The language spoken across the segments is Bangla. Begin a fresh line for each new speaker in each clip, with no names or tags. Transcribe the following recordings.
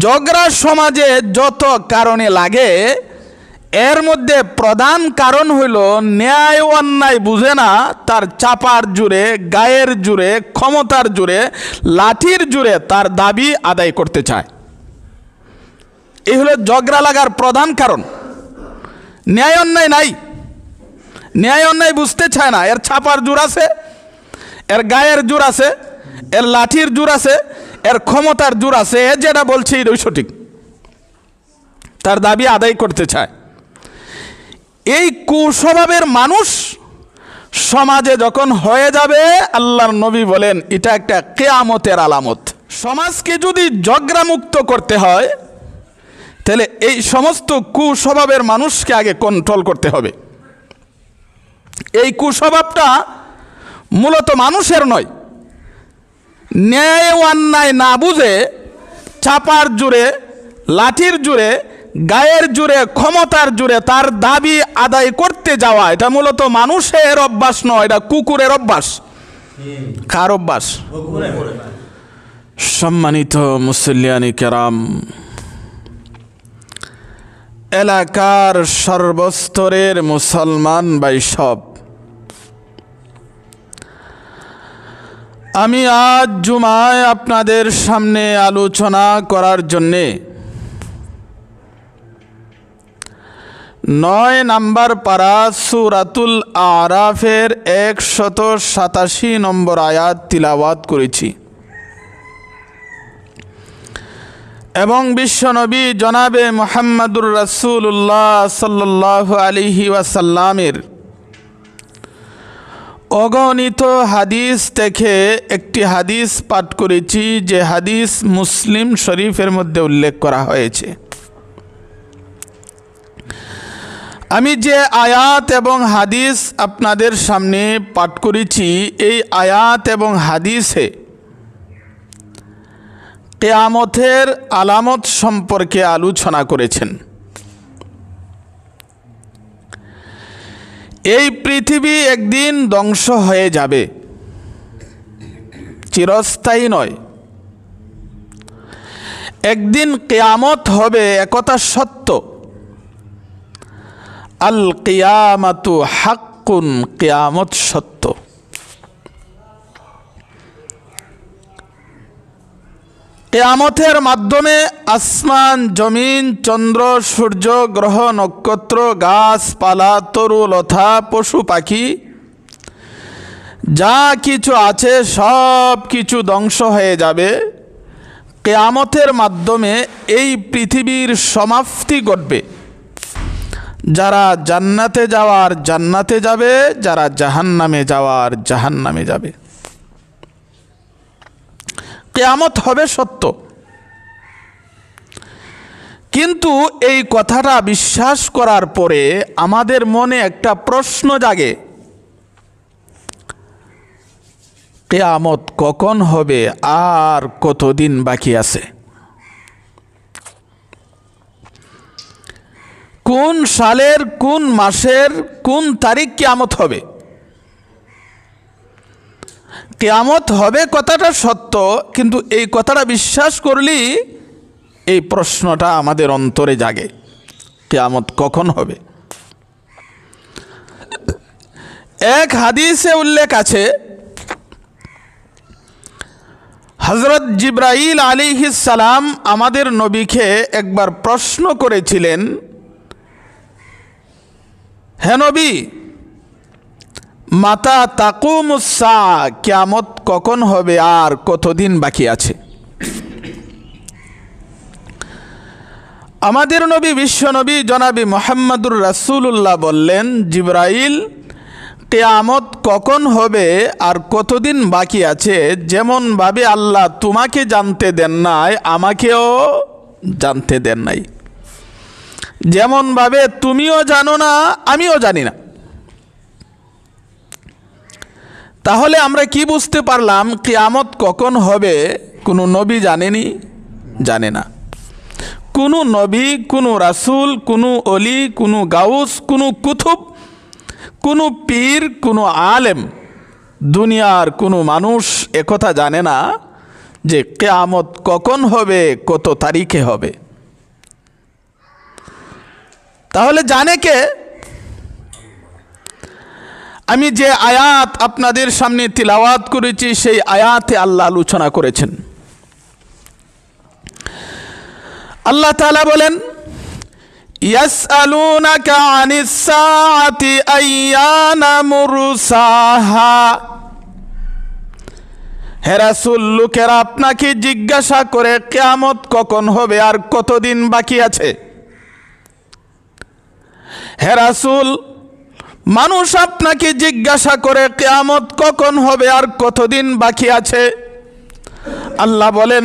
ঝগড়া সমাজে যত কারণে লাগে, এর মধ্যে প্রধান কারণ হইল ন্যায় অন্যায় বুঝে না, তার চাপার জোরে, গায়ের জোরে, ক্ষমতার জোরে, লাঠির জোরে তার দাবি আদায় করতে চায়। এই হলো ঝগড়া লাগার প্রধান কারণ। ন্যায় অন্যায় নাই, ন্যায় অন্যায় বুঝতে চায় না। এর ছাপার জোর আছে, এর গায়ের জোর আছে, এর লাঠির জোর আছে, এর ক্ষমতার জোর আছে। এ যেটা বলছে এটাই সঠিক, তার দাবি আদায় করতে চায়। এই কুস্বভাবের মানুষ সমাজে যখন হয়ে যাবে, আল্লাহর নবী বলেন এটা একটা কিয়ামতের আলামত। সমাজকে যদি ঝগড়ামুক্ত করতে হয়, তাহলে এই সমস্ত কুস্বভাবের মানুষকে আগে কন্ট্রোল করতে হবে। এই কুস্বভাবটা মূলত মানুষের নয়। ন্যায় অন্যায় না বুঝে চাপার জোরে, লাঠির জোরে, গায়ের জোরে, ক্ষমতার জোরে তার দাবি আদায় করতে যাওয়া, এটা মূলত মানুষের অভ্যাস নয়, এটা কুকুরের অভ্যাস। কার অভ্যাস? সম্মানিত মুসল্লিয়ানি কেরাম, এলাকার সর্বস্তরের মুসলমান ভাই সব, আমি আজ জুমায় আপনাদের সামনে আলোচনা করার জন্যে 9 নম্বর পারা সূরাতুল আরাফের 187 নম্বর আয়াত তিলাওয়াত করেছি এবং বিশ্বনবী জনাবে মুহাম্মদুর রাসূলুল্লাহ সাল্লাল্লাহু আলাইহি ওয়াসাল্লামের অগণিত হাদিস থেকে একটি হাদিস পাঠ করেছি, যে হাদিস মুসলিম শরীফের মধ্যে উল্লেখ করা হয়েছে। আমি যে আয়াত এবং হাদিস আপনাদের সামনে পাঠ করেছি, এই আয়াত এবং হাদিসে কিয়ামতের আলামত সম্পর্কে আলোচনা করেছেন। এই পৃথিবী একদিন ধ্বংস হয়ে যাবে, চিরস্থায়ী নয়। একদিন কিয়ামত হবে, একথা সত্য। আল কিয়ামাতু হাক্কুন, কিয়ামত সত্য। কিয়ামতের মাধ্যমে আসমান, জমিন, চন্দ্র, সূর্য, গ্রহ, নক্ষত্র, গাছপালা, তরুলতা, পশু পাখি যা কিছু আছে সব কিছু ধ্বংস হয়ে যাবে। কিয়ামতের মাধ্যমে এই পৃথিবীর সমাপ্তি ঘটবে। যারা জান্নাতে যাওয়ার জান্নাতে যাবে, যারা জাহান্নামে যাওয়ার জাহান্নামে যাবে। কিয়ামত হবে সত্য, কিন্তু এই কথাটা বিশ্বাস করার পরে আমাদের মনে একটা প্রশ্ন জাগে, কিয়ামত কখন হবে আর কতদিন বাকি আছে? কোন সালের, কোন মাসের, কোন তারিখ কিয়ামত হবে? কিয়ামত হবে কথাটা সত্য, কিন্তু এই কথাটা বিশ্বাস করলেই এই প্রশ্নটা আমাদের অন্তরে জাগে, কিয়ামত কখন হবে? এক হাদিসে উল্লেখ আছে, হযরত জিবরাইল আলাইহিস সালাম আমাদের নবীকে একবার প্রশ্ন করেছিলেন, হে নবী, মাতা তাকুমুস সাআ, কিয়ামত কখন হবে আর কতদিন বাকি আছে? আমাদের নবী বিশ্বনবী জনাবি মুহাম্মদুর রাসূলুল্লাহ বললেন, জিবরাইল, কিয়ামত কখন হবে আর কতদিন বাকি আছে, যেমনভাবে আল্লাহ তোমাকে জানতে দেন নাই, আমাকেও জানতে দেন নাই। যেমনভাবে তুমিও জানো না, আমিও জানি না। তাহলে আমরা কি বুঝতে পারলাম, কিয়ামত কখন হবে কোনো নবী জানেনি, জানে না। কোনো নবী, কোনো রাসূল, কোনো অলি, কোনো গাউস, কোনো কুতুব, কোনো পীর, কোনো আলেম, দুনিয়ার কোনো মানুষ একথা জানে না যে কিয়ামত কখন হবে, কত তারিখে হবে। তাহলে জানে কে? আমি যে আয়াত আপনাদের সামনে তিলাওয়াত করেছি সেই আয়াতে আল্লাহ আলোচনা করেছেন। আল্লাহ তাআলা বলেন, ইয়াসআলুনাকা আনিস সাআতি আইয়ানা মুরসাহা। হে রাসূল, লোকেরা আপনাকে জিজ্ঞাসা করে কিয়ামত কখন হবে আর কতদিন বাকি আছে। হে রাসূল, মানুষ আপনাকে জিজ্ঞাসা করে কিয়ামত কখন হবে আর কতদিন বাকি আছে। আল্লাহ বলেন,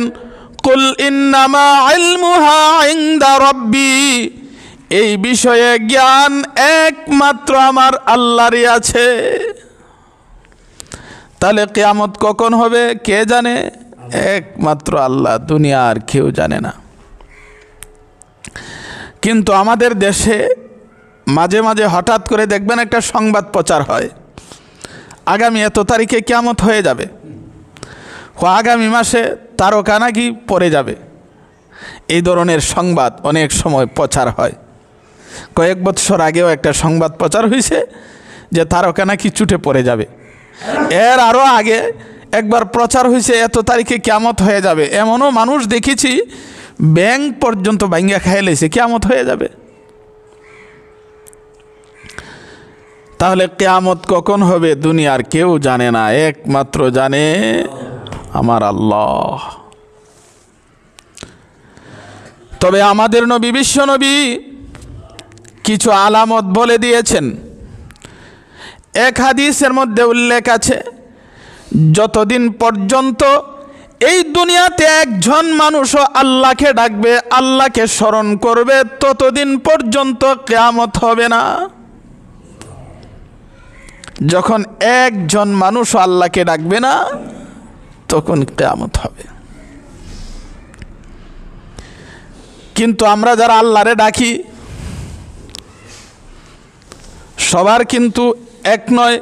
কুল ইন্নামা ইলমুহা ইনদা রাব্বি। এই বিষয়ে জ্ঞান একমাত্র আমার আল্লাহরই আছে। তাহলে কিয়ামত কখন হবে কে জানে? একমাত্র আল্লাহ, দুনিয়ার কেউ জানে না। কিন্তু আমাদের দেশে মাঝে মাঝে হঠাৎ করে দেখবেন একটা সংবাদ প্রচার হয়, আগামী এত তারিখে কিয়ামত হয়ে যাবে, আগামী মাসে তারকা নাকি পড়ে যাবে। এই ধরনের সংবাদ অনেক সময় প্রচার হয়। কয়েক বছর আগেও একটা সংবাদ প্রচার হয়েছে যে তারকা নাকি চুটে পড়ে যাবে। এর আরও আগে একবার প্রচার হয়েছে এত তারিখে কিয়ামত হয়ে যাবে। এমনও মানুষ দেখেছি ব্যাংক পর্যন্ত ভাঙ্গা খাইয়ে লেছে কিয়ামত হয়ে যাবে। তাহলে কিয়ামত কখন হবে দুনিয়ার কেউ জানে না, একমাত্র জানে আমার আল্লাহ। তবে আমাদের নবী, বিশ্ব নবী কিছু আলামত বলে দিয়েছেন। এক হাদিসের মধ্যে উল্লেখ আছে, যতদিন পর্যন্ত এই দুনিয়াতে একজন মানুষও আল্লাহকে ডাকবে, আল্লাহকে স্মরণ করবে, ততদিন পর্যন্ত কিয়ামত হবে না। যখন একজন মানুষ আল্লাহকে ডাকবে না, তখন কিয়ামত হবে। কিন্তু আমরা যারা আল্লাহরে ডাকি, সবার কিন্তু এক নয়।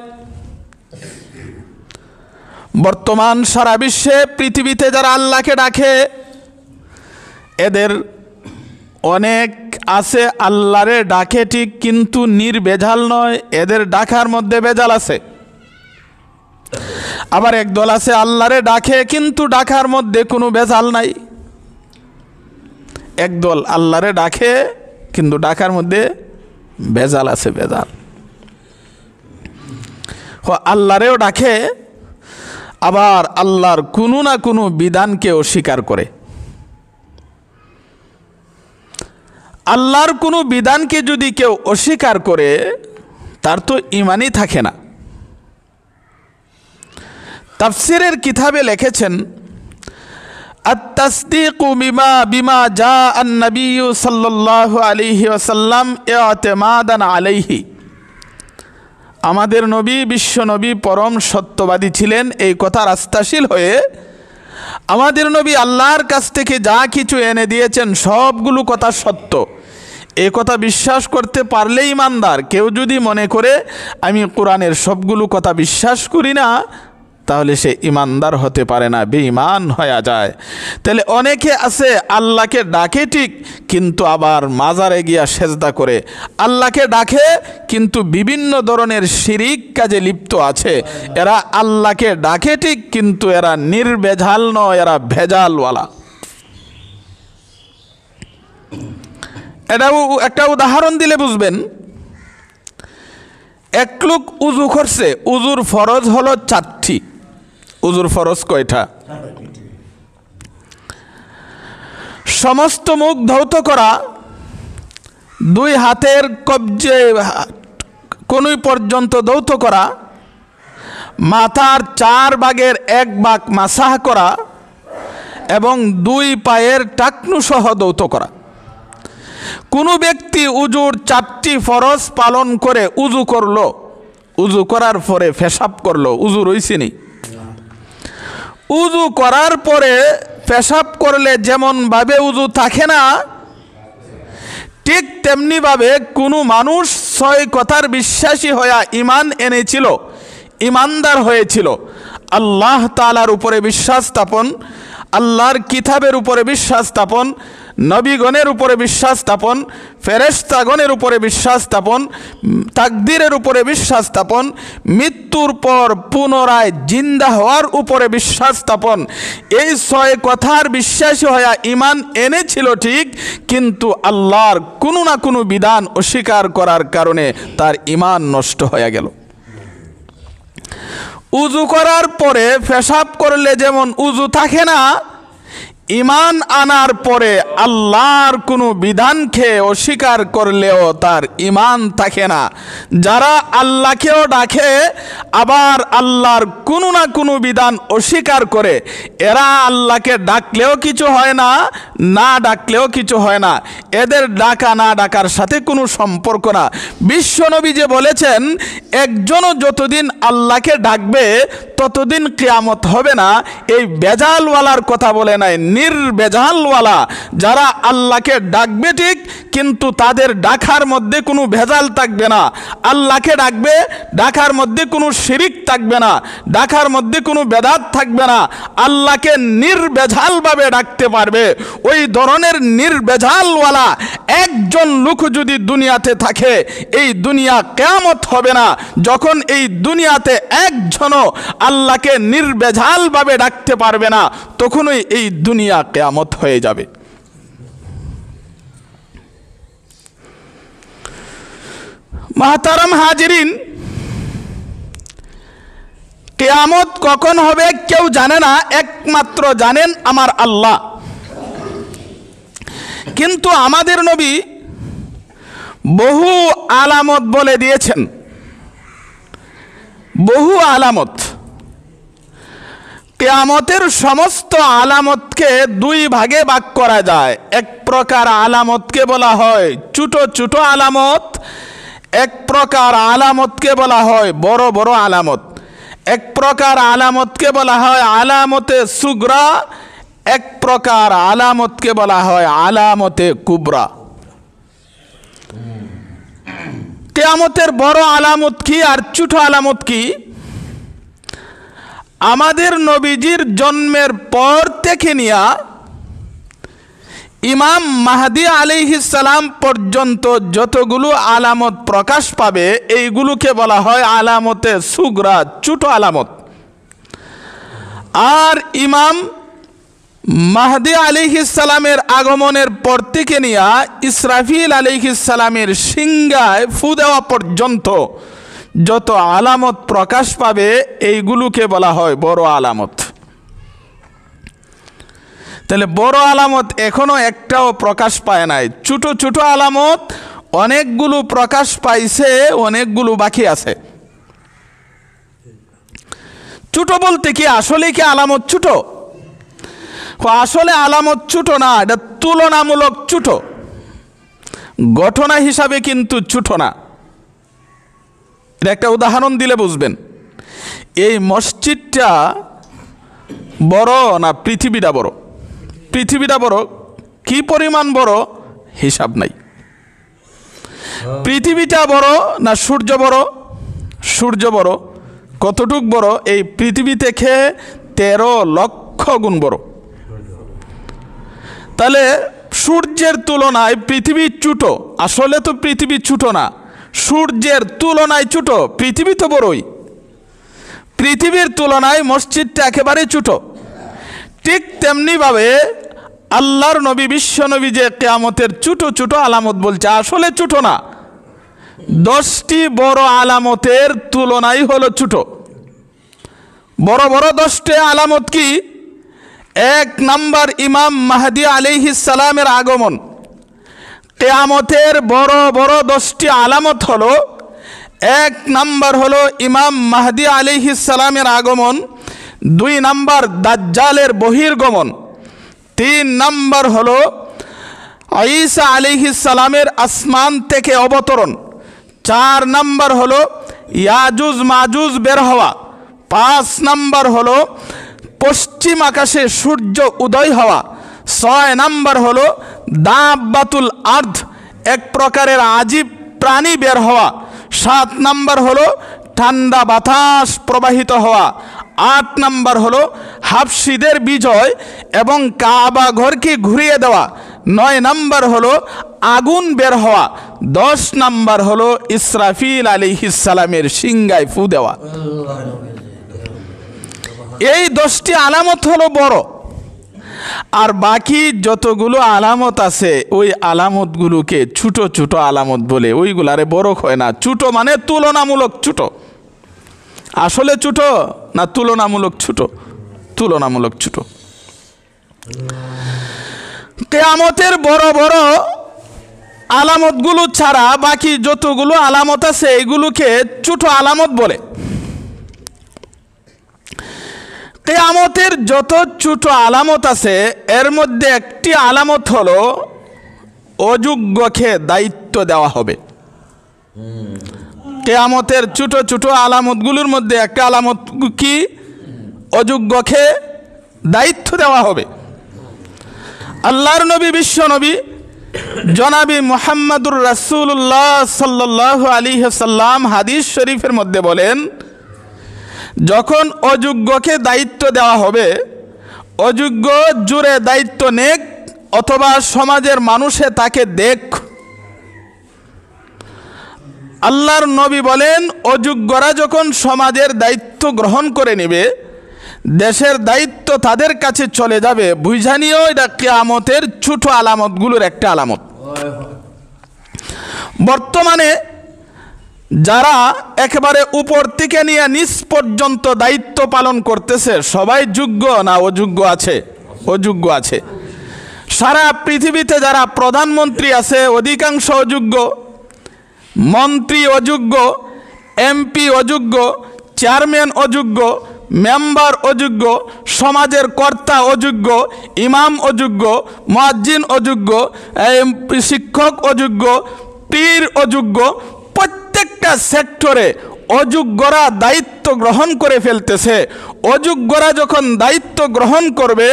বর্তমান সারা বিশ্বে পৃথিবীতে যারা আল্লাহকে ডাকে, এদের অনেক আছে আল্লাহরে ডাকে ঠিক, কিন্তু নির্ভেজাল নয়, এদের ডাকার মধ্যে ভেজাল আছে। আবার একদল আছে আল্লাহরে ডাকে কিন্তু ডাকার মধ্যে কোনো ভেজাল নাই। একদল আল্লাহরে ডাকে কিন্তু ডাকার মধ্যে ভেজাল আছে, ভেজাল। আল্লাহরেও ডাকে, আবার আল্লাহর কোনো না কোনো বিধানকে অস্বীকার করে। আল্লাহর কোনো বিধানকে যদি কেউ অস্বীকার করে, তার তো ঈমানই থাকে না। তাফসীরের কিতাবে লিখেছেন, আত-তাসদীকু বিমা জাআ আন-নবী সাল্লাল্লাহু আলাইহি ওয়াসাল্লাম ইতিমাদান আলাইহি। আমাদের নবী, বিশ্ব নবী পরম সত্যবাদী ছিলেন। এই কথা আস্থাশীল হয়ে আমাদের নবী আল্লাহর কাছ থেকে যা কিছু এনে দিয়েছেন সবগুলো কথা সত্য, এই কথা বিশ্বাস করতে পারলে ঈমানদার। কেউ যদি মনে করে আমি কোরআনের সবগুলো কথা বিশ্বাস করি না, তাহলে সে ঈমানদার হতে পারে না, বেঈমান হয়ে যায়। তাহলে অনেকে আছে আল্লাহকে ডাকে ঠিক, কিন্তু আবার মাজারে গিয়া সেজদা করে। আল্লাহকে ডাকে কিন্তু বিভিন্ন ধরনের শিরিক কাজে লিপ্ত আছে। এরা আল্লাহকে ডাকে ঠিক, কিন্তু এরা নির্ভেজাল নয়, এরা ভেজালওয়ালা। এটাও একটা উদাহরণ দিলে বুঝবেন। এক লোক উজু করছে, উজুর ফরজ হলো 4টি। উজুর ফরজ কয়টা? সমস্ত মুখ ধৌত করা, 2 হাতের কবজে কনুই পর্যন্ত ধৌত করা, মাথার 4 ভাগের 1 ভাগ মাসাহ করা এবং 2 পায়ের টাকনু সহ ধৌত করা। কোনো ব্যক্তি উজুর 4টি ফরজ পালন করে উজু করলো, উজু করার পরে পেশাব করলো, উজু রইছেনি। উজু করার পরে পেশাব করলে যেমন ভাবে উজু থাকে না, ঠিক তেমনি ভাবে কোনো মানুষ 6 কথার বিশ্বাসী হয়ে ঈমান এনেছিল, ঈমানদার হয়েছিল, আল্লাহ তাআলার উপরে বিশ্বাস স্থাপন, আল্লাহর কিতাবের উপরে বিশ্বাস স্থাপন, নবীগণের উপরে বিশ্বাস স্থাপন, ফেরেশতাগণের উপরে বিশ্বাস স্থাপন, তাকদীরের উপরে বিশ্বাস স্থাপন, মৃত্যুর পর পুনরায় জিন্দা হওয়ার উপরে বিশ্বাস স্থাপন। এই 6 কথার বিশ্বাসী হয়ে ঈমান এনেছিল ঠিক, কিন্তু আল্লাহর কোনো না কোনো বিধান অস্বীকার করার কারণে তার ঈমান নষ্ট হয়ে গেল। উযু করার পরে পেশাব করলে যেমন উযু থাকে না, ঈমান আনার পরে আল্লাহর কোনো বিধানকে অস্বীকার করলেও তার ঈমান থাকে না। যারা আল্লাহকেও ডাকে আবার আল্লাহর কোনো না কোনো বিধান অস্বীকার করে, এরা আল্লাহকে ডাকলেও কিছু হয় না, না ডাকলেও কিছু হয় না। এদের ডাকা না ডাকার সাথে কোনো সম্পর্ক না। বিশ্বনবী যে বলেছেন, একজনও যতদিন আল্লাহকে ডাকবে ততদিন কিয়ামত হবে না, এই বেজালওয়ালার কথা বলে নাই, নির্বেজালওয়ালা যারা আল্লাহকে ডাকবে ঠিক, কিন্তু তাদের ডাকার মধ্যে কোনো ভেজাল থাকবে না। আল্লাহকে ডাকবে, ডাকার মধ্যে কোনো শিরিক থাকবে না, ডাকার মধ্যে কোনো বেদাত থাকবে না। আল্লাহকে নির্বেজালভাবে ডাকতে পারবে। ওই ধরনের নির্বেজালওয়ালা একজন লোক যদি দুনিয়াতে থাকে, এই দুনিয়া কিয়ামত হবে না। যখন এই দুনিয়াতে একজনও আল্লাহকে নির্বেজালভাবে ডাকতে পারবে না, তখনই এই দুনিয়া কিয়ামত হয়ে যাবে। মাহতারাম হাজিরিন, কিয়ামত কখন হবে কেউ জানে না, একমাত্র জানেন আমার আল্লাহ। কিন্তু আমাদের নবী বহু আলামত বলে দিয়েছেন, বহু আলামত। কিয়ামতের সমস্ত আলামতকে 2 ভাগে ভাগ করা যায়। এক প্রকার আলামতকে বলা হয় ছোট ছোট আলামত, এক প্রকার আলামতকে বলা হয় বড় বড় আলামত। এক প্রকার আলামতকে বলা হয় আলামতে সুগরা, এক প্রকার আলামতকে বলা হয় আলামতে কুবরা। কিয়ামতের বড় আলামত কি আর ছোট আলামত কি? আমাদের নবীজির জন্মের পর থেকে নিয়া ইমাম মাহদী আলাইহিস সালাম পর্যন্ত যতগুলো আলামত প্রকাশ পাবে, এইগুলোকে বলা হয় আলামতে সুগরা, ছোট আলামত। আর ইমাম মাহদী আলাইহিস সালামের আগমনের পর থেকে নিয়া ইসরাফিল আলাইহিস সালামের সিংহায় ফু দেওয়া পর্যন্ত যত আলামত প্রকাশ পাবে, এইগুলোকে বলা হয় বড় আলামত। তাহলে বড় আলামত এখনো একটাও প্রকাশ পায় নাই। ছোট ছোট আলামত অনেকগুলো প্রকাশ পাইছে, অনেকগুলো বাকি আছে। ছোট বলতে কি আসলে কি আলামত ছোট? আসলে আলামত ছোট না, এটা তুলনামূলক ছোট, ঘটনা হিসাবে কিন্তু ছোট না। এটা একটা উদাহরণ দিলে বুঝবেন। এই মসজিদটা বড় না পৃথিবীটা বড়? পৃথিবীটা বড়। কি পরিমাণ বড় হিসাব নাই। পৃথিবীটা বড় না সূর্য বড়? সূর্য বড়। কতটুক বড়? এই পৃথিবী থেকে 13 লক্ষ গুণ বড়। তাহলে সূর্যের তুলনায় পৃথিবী ছোট। আসলে তো পৃথিবী ছোট না, সূর্যের তুলনায় ছোট। পৃথিবী তো বড়ই, পৃথিবীর তুলনায় মসজিদটা একেবারে ছোট। ঠিক তেমনিভাবে আল্লাহর নবী বিশ্বনবী যে কিয়ামতের ছোট ছোট আলামত বলছে, আসলে ছোট না। 10টি বড় আলামতের তুলনায় হলো ছোট। বড় বড় 10টি আলামত কি? 1 নাম্বার ইমাম মাহদী আলাইহিস সালামের আগমন। কিয়ামতের বড় বড় 10টি আলামত হলো, 1 নাম্বার হলো ইমাম মাহদী আলাইহিস সালামের আগমন, 2 নাম্বার দাজ্জালের বহির্গমন, 3 নাম্বার হলো ঈসা আলাইহিস সালামের আসমান থেকে অবতরণ, 4 নাম্বার হলো ইয়াজুজ মাজুজ বের হওয়া, 5 নাম্বার হলো পশ্চিম আকাশে সূর্য উদয় হওয়া, 6 নাম্বার হলো দাব্বাতুল আরদ, এক প্রকারের আজীব প্রাণী বের হওয়া, 7 নাম্বার হলো ঠান্ডা বাতাস প্রবাহিত হওয়া, 8 নাম্বার হলো হাবশীদের বিজয় এবং কাবা ঘরকে ঘুরিয়ে দেওয়া। 9 নাম্বার হলো আগুন বের হওয়া। 10 নাম্বার হলো ইসরাফিল আলাইহিস সালামের সিংহায় ফু দেওয়া। এই 10টি আলামত হলো বড়, আর বাকি যতগুলো আলামত আছে ওই আলামতগুলোকে ছোট ছোট আলামত বলে, ওইগুলারে বড় হয় না। ছোট মানে তুলনামূলক ছোট। আসলে ছোট না তুলনামূলক ছোট? তুলনামূলক ছোট। কিয়ামতের বড় বড় আলামতগুলো ছাড়া বাকি যতগুলো আলামত আছে এগুলোকে ছোট আলামত বলে। কিয়ামতের যত ছোট আলামত আছে এর মধ্যে একটি আলামত হলো অযোগ্যকে দায়িত্ব দেওয়া হবে। কিয়ামতের ছোট ছোট আলামতগুলোর মধ্যে একটা আলামত কি? অযোগ্যকে দায়িত্ব দেওয়া হবে। আল্লাহর নবী, বিশ্ব নবী জনাবি মুহাম্মদুর রাসূলুল্লাহ সাল্লাল্লাহু আলাইহি ওয়াসাল্লাম হাদিস শরীফের মধ্যে বলেন, যখন অযোগ্যকে দায়িত্ব দেওয়া হবে, অযোগ্য জুড়ে দায়িত্ব নেক অথবা সমাজের মানুষে তাকে দেখ, আল্লাহর নবী বলেন অযোগ্যরা যখন সমাজের দায়িত্ব গ্রহণ করে নেবে, দেশের দায়িত্ব তাদের কাছে চলে যাবে, বুঝা নিও এটা কিয়ামতের ছোট আলামতগুলোর একটা আলামত। বর্তমানে যারা একেবারে উপর থেকে নিয়ে নিচ পর্যন্ত দায়িত্ব পালন করতেছে সবাই যোগ্য না অযোগ্য আছে? অযোগ্য আছে। সারা পৃথিবীতে যারা প্রধানমন্ত্রী আছে অধিকাংশ অযোগ্য, মন্ত্রী অযোগ্য, এমপি অযোগ্য, চেয়ারম্যান অযোগ্য, মেম্বার অযোগ্য, সমাজের কর্তা অযোগ্য, ইমাম অযোগ্য, মুয়াজ্জিন অযোগ্য, শিক্ষক অযোগ্য, পীর অযোগ্য। প্রত্যেকটা সেক্টরে অযোগ্যরা দায়িত্ব গ্রহণ করে ফেলতেছে। অযোগ্যরা যখন দায়িত্ব গ্রহণ করবে,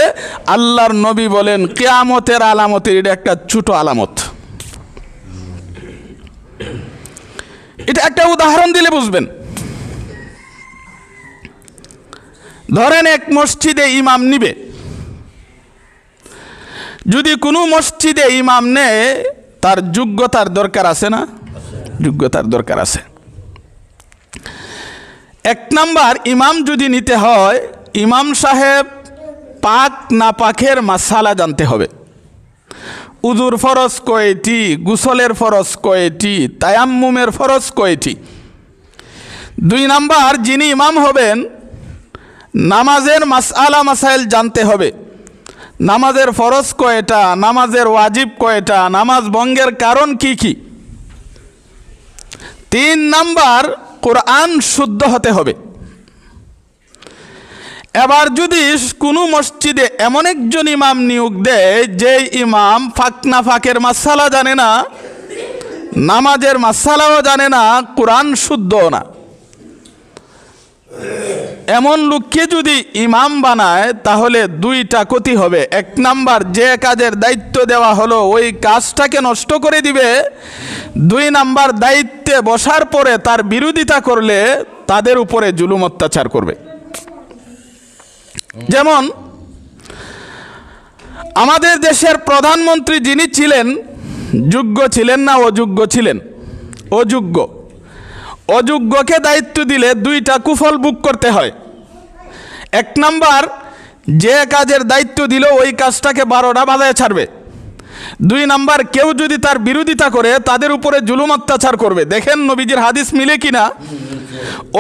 আল্লাহর নবী বলেন কিয়ামতের আলামতের এটা একটা ছোট আলামত। এটা একটা উদাহরণ দিলে বুঝবেন। ধরেন এক মসজিদে ইমাম নিবে, যদি কোনো মসজিদে ইমাম নেয় তার যোগ্যতার দরকার আছে না? যোগ্যতার দরকার আছে। 1 নাম্বার, ইমাম যদি নিতে হয় ইমাম সাহেব পাক না পাকের মাসালা জানতে হবে। উযুর ফরজ কয়টি, গোসলের ফরজ কয়টি, তায়াম্মুমের ফরজ কয়টি। 2 নাম্বার, যিনি ইমাম হবেন নামাজের মাসআলা মাসাইল জানতে হবে। নামাজের ফরজ কয়টা, নামাজের ওয়াজিব কয়টা, নামাজ ভঙ্গের কারণ কি কি। 3 নাম্বার, কোরআন শুদ্ধ হতে হবে। এবার যদি কোনো মসজিদে এমন একজন ইমাম নিয়োগ দেয় যে ইমাম ফাক না ফাকের মাসালা জানে না, নামাজের মাসালাও জানে না, কোরআন শুদ্ধও না, এমন লোককে যদি ইমাম বানায় তাহলে 2টা ক্ষতি হবে। 1 নাম্বার, যে কাজের দায়িত্ব দেওয়া হলো ওই কাজটাকে নষ্ট করে দিবে। 2 নাম্বার, দায়িত্বে বসার পরে তার বিরোধিতা করলে তাদের উপরে জুলুম অত্যাচার করবে। যেমন আমাদের দেশের প্রধানমন্ত্রী যিনি ছিলেন যোগ্য ছিলেন না অযোগ্য ছিলেন? অযোগ্য। অযোগ্যকে দায়িত্ব দিলে 2টা কুফল ভোগ করতে হয়। 1 নাম্বার, যে কাজের দায়িত্ব দিল ওই কাজটাকে 12টা বাজায় ছাড়বে। 2 নাম্বার, কেউ যদি তার বিরোধিতা করে তাদের উপরে জুলুম অত্যাচার করবে। দেখেন নবীজির হাদিস মিলে কিনা।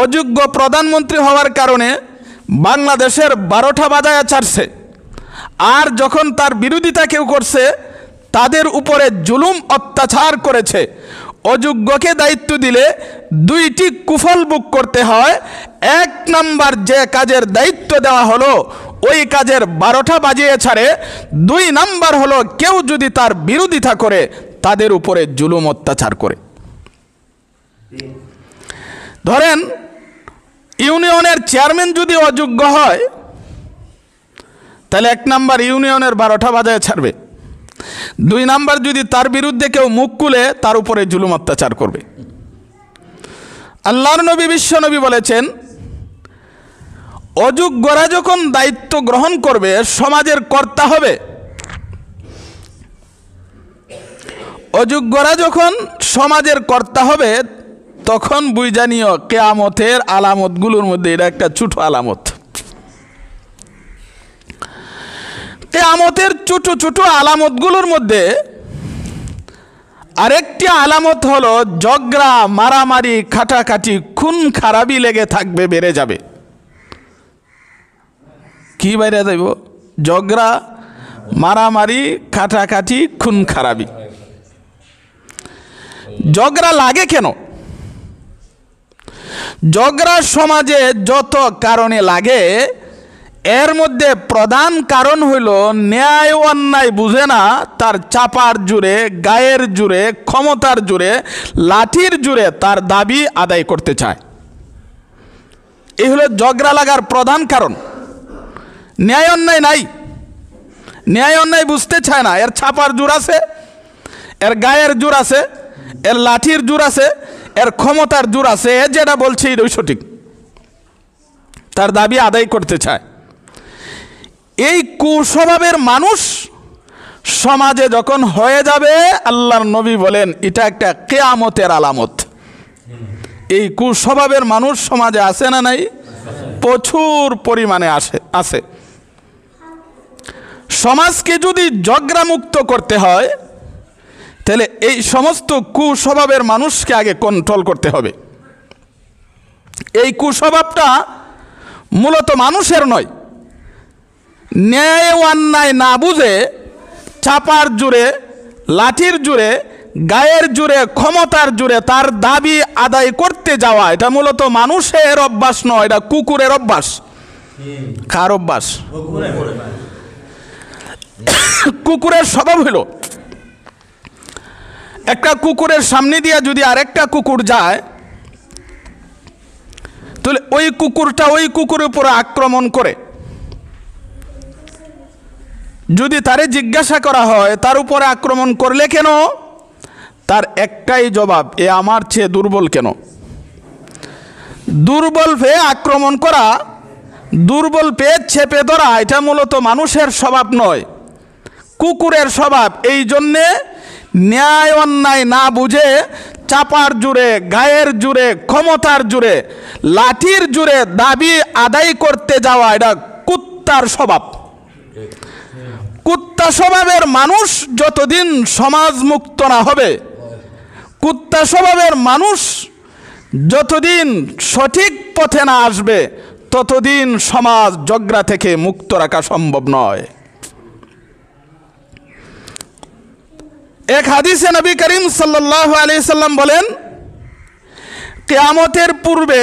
অযোগ্য প্রধানমন্ত্রী হওয়ার কারণে বাংলাদেশের 12টা বাজায় ছাড়ছে, আর যখন তার বিরোধিতা কেউ করছে তাদের উপরে জুলুম অত্যাচার করেছে। অযোগ্যকে দায়িত্ব দিলে 2টি কুফল ভোগ করতে হয়। 1 নাম্বার, যে কাজের দায়িত্ব দেওয়া হলো ওই কাজের 12টা বাজিয়ে ছাড়ে। 2 নাম্বার হলো কেউ যদি তার বিরোধিতা করে তাদের উপরে জুলুম অত্যাচার করে। ধরেন ইউনিয়নের চেয়ারম্যান যদি অযোগ্য হয় তাহলে 1 নাম্বার ইউনিয়নের 12টা বাজায় ছাড়বে। 2 নাম্বার, যদি তার বিরুদ্ধে কেউ মুখ খুলে তার উপরে জুলুম অত্যাচার করবে। আল্লাহর নবী বিশ্ব নবী বলেছেন অযোগ্যরা যখন দায়িত্ব গ্রহণ করবে, সমাজের কর্তা হবে, অযোগ্যরা যখন সমাজের কর্তা হবে, তখন বুঝা নিও কিয়ামতের আলামতগুলোর মধ্যে এটা একটা ছোট আলামত। কিয়ামতের ছোট ছোট আলামতগুলোর মধ্যে আরেকটি আলামত হলো ঝগড়া, মারামারি, খাটাখাটি, খুন খারাপি লেগে থাকবে, বেড়ে যাবে। কি বাইরে যাইব? ঝগড়া, মারামারি, খাটাখাটি, খুন খারাপি। ঝগড়া লাগে কেন? ঝগড়া সমাজে যত কারণে লাগে, এর মধ্যে প্রধান কারণ হইল ন্যায় অন্যায় বুঝে না, তার চাপার জুড়ে, গায়ের জুড়ে, ক্ষমতার জুড়ে, লাঠির জুড়ে তার দাবি আদায় করতে চায়। এই হলো ঝগড়া লাগার প্রধান কারণ। ন্যায় অন্যায় নাই, ন্যায় অন্যায় বুঝতে চায় না। এর ছাপার জোর আছে, এর গায়ের জোর আছে, এর লাঠির জোর আছে, এর ক্ষমতার জোর আছে। এ যেটা বলছে এটাই সঠিক, তার দাবি আদায় করতে চায়। এই কুস্বভাবের মানুষ সমাজে যখন হয়ে যাবে, আল্লাহর নবী বলেন এটা একটা কিয়ামতের আলামত। এই কুস্বভাবের মানুষ সমাজে আছে না নাই? প্রচুর পরিমাণে আছে। সমাজকে যদি ঝগড়া মুক্ত করতে হয়, তাহলে এই সমস্ত কুস্বভাবের মানুষকে আগে কন্ট্রোল করতে হবে। এই কুস্বভাবটা মূলত মানুষের নয়। ন্যায় অন্যায় না বুঝে চাপার জুড়ে, লাঠির জুড়ে, গায়ের জুড়ে, ক্ষমতার জুড়ে তার দাবি আদায় করতে যাওয়া, এটা মূলত মানুষের অভ্যাস নয়, এটা কুকুরের অভ্যাস। কার অভ্যাস? কুকুরের স্বভাব হলো, একটা কুকুরের সামনে দিয়ে যদি আরেকটা কুকুর যায়, তাহলে ওই কুকুরটা ওই কুকুরের উপর আক্রমণ করে। যদি তারে জিজ্ঞাসা করা হয় তার উপরে আক্রমণ করলে কেন, তার একটাই জবাব, এ আমার চেয়ে দুর্বল কেন। দুর্বল পেয়ে আক্রমণ করা, দুর্বল পেয়ে চেপে ধরা, এটা মূলত মানুষের স্বভাব নয়, কুকুরের স্বভাব। এই জন্যে ন্যায় অন্যায় না বুঝে চাপার জুড়ে, গায়ের জুড়ে, ক্ষমতার জুড়ে, লাঠির জুড়ে দাবি আদায় করতে যাওয়া, এটা কুত্তার স্বভাব। কুত্তা স্বভাবের মানুষ যতদিন সমাজ মুক্ত না হবে, কুত্তা স্বভাবের মানুষ যতদিন সঠিক পথে না আসবে, ততদিন সমাজ ঝগড়া থেকে মুক্ত রাখা সম্ভব নয়। এক হাদিসে নবী করিম সাল্লাল্লাহু আলাইহি সাল্লাম বলেন, কিয়ামতের পূর্বে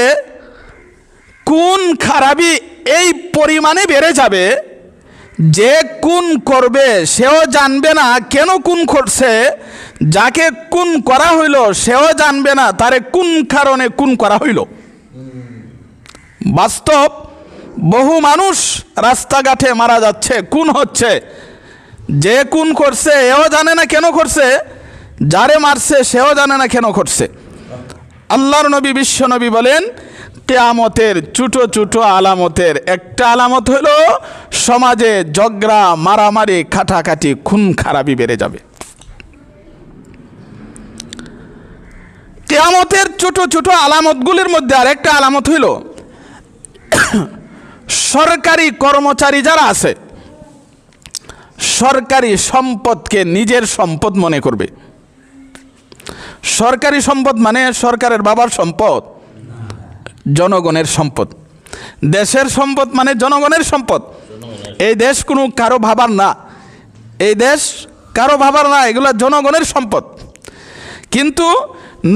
খুন খারাপি এই পরিমাণে বেড়ে যাবে, যে খুন করবে সেও জানবে না কেন খুন করছে, যাকে খুন করা হইল সেও জানবে না তারে কোন কারণে খুন করা হইল। বাস্তব বহু মানুষ রাস্তাঘাটে মারা যাচ্ছে, খুন হচ্ছে, যে খুন করছে এও জানে না কেন করছে, যারে মারছে সেও জানে না কেন করছে। আল্লাহর নবী, বিশ্ব নবী বলেন, কিয়ামতের ছোট ছোট আলামতের একটা আলামত হলো সমাজে ঝগড়া, মারামারি, খাটাখাটি, খুন খারাপি বেড়ে যাবে। কিয়ামতের ছোট ছোট আলামতগুলির মধ্যে আরেকটা আলামত হইল সরকারি কর্মচারী যারা আছে, সরকারি সম্পদকে নিজের সম্পদ মনে করবে। সরকারি সম্পদ মানে সরকারের বাবার সম্পদ, জনগণের সম্পদ। দেশের সম্পদ মানে জনগণের সম্পদ। এই দেশ কোনো কারো ভাবার না, এই দেশ কারো ভাবার না, এগুলো জনগণের সম্পদ। কিন্তু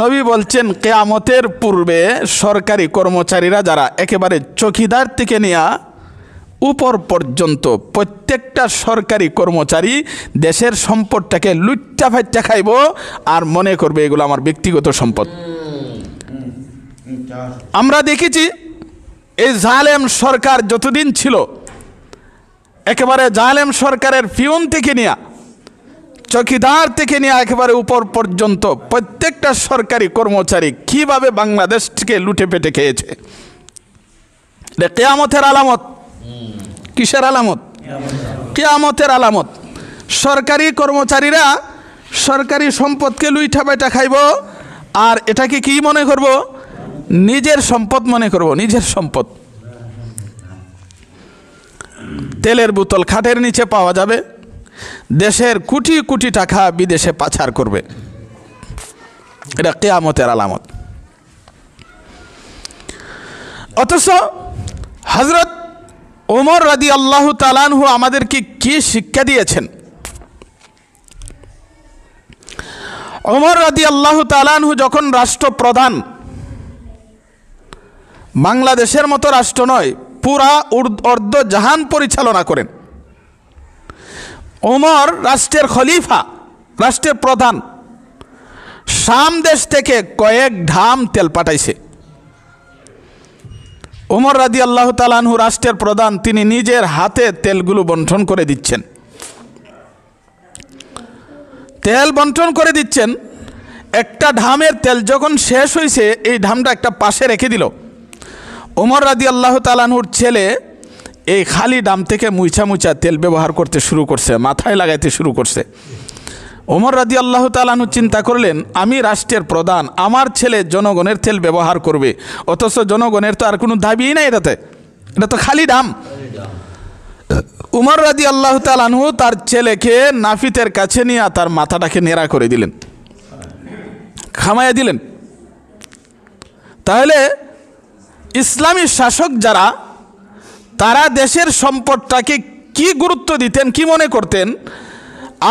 নবী বলছেন, কিয়ামতের পূর্বে সরকারি কর্মচারীরা যারা একেবারে চৌকিদার থেকে নিয়ে উপর পর্যন্ত প্রত্যেকটা সরকারি কর্মচারী দেশের সম্পদটাকে লুট্টা ফাইট্টা খাইব আর মনে করবে এগুলো আমার ব্যক্তিগত সম্পদ। আমরা দেখেছি এই জালেম সরকার যতদিন ছিল, একেবারে জালেম সরকারের পিয়ন থেকে নিয়ে, চৌকিদার থেকে নিয়ে একেবারে উপর পর্যন্ত প্রত্যেকটা সরকারি কর্মচারী কিভাবে বাংলাদেশকে লুটে পেটে খেয়েছে, এটা কিয়ামতের আলামত। কিসের আলামত? কিয়ামতের আলামত। সরকারি কর্মচারীরা সরকারি সম্পদকে লুইঠা বাইটা খাইব, আর এটাকে কি মনে করব? নিজের সম্পদ মনে করব, নিজের সম্পদ। তেলের বোতল খাটের নিচে পাওয়া যাবে, দেশের কোটি কোটি টাকা বিদেশে পাচার করবে। এটা কিয়ামতের আলামত। অথচ হযরত ওমর রাদিয়াল্লাহু তাআলা আনহু আমাদেরকে কি শিক্ষা দিয়েছেন? ওমর রাদিয়াল্লাহু তাআলা আনহু যখন রাষ্ট্রপ্রধান, বাংলাদেশের মতো রাষ্ট্র নয়, পুরা অর্ধ জাহান পরিচালনা করেন। ওমর রাষ্ট্রের খলিফা, রাষ্ট্রের প্রধান। শাম দেশ থেকে কয়েক ঢাম তেল পাঠাইছে। ওমর রাদিয়াল্লাহু তাআলা আনহু রাষ্ট্রের প্রধান, তিনি নিজের হাতে তেলগুলো বন্টন করে দিচ্ছেন। তেল বন্টন করে দিচ্ছেন। একটা ঢামের তেল যখন শেষ হয়েছে, এই ঢামটা একটা পাশে রেখে দিল। ওমর রাদিয়াল্লাহু তাআলা আনহুর ছেলে এই খালি ডাম থেকে মুইছা মুইছা তেল ব্যবহার করতে শুরু করছে, মাথায় লাগাইতে শুরু করছে। ওমর রাদিয়াল্লাহু তাআলা আনহু চিন্তা করলেন, আমি রাষ্ট্রের প্রধান, আমার ছেলে জনগণের তেল ব্যবহার করবে, অথচ জনগণের তো আর কোনো দাবিই নাই এটাতে, এটা তো খালি ডাম। ওমর রাদিয়াল্লাহু তাআলা আনহু তার ছেলেকে নাফিতের কাছে নিয়ে তার মাথাটাকে নেড়া করে দিলেন, খামাইয়া দিলেন। তাহলে ইসলামী শাসক যারা, তারা দেশের সম্পদটাকে কি গুরুত্ব দিতেন, কি মনে করতেন,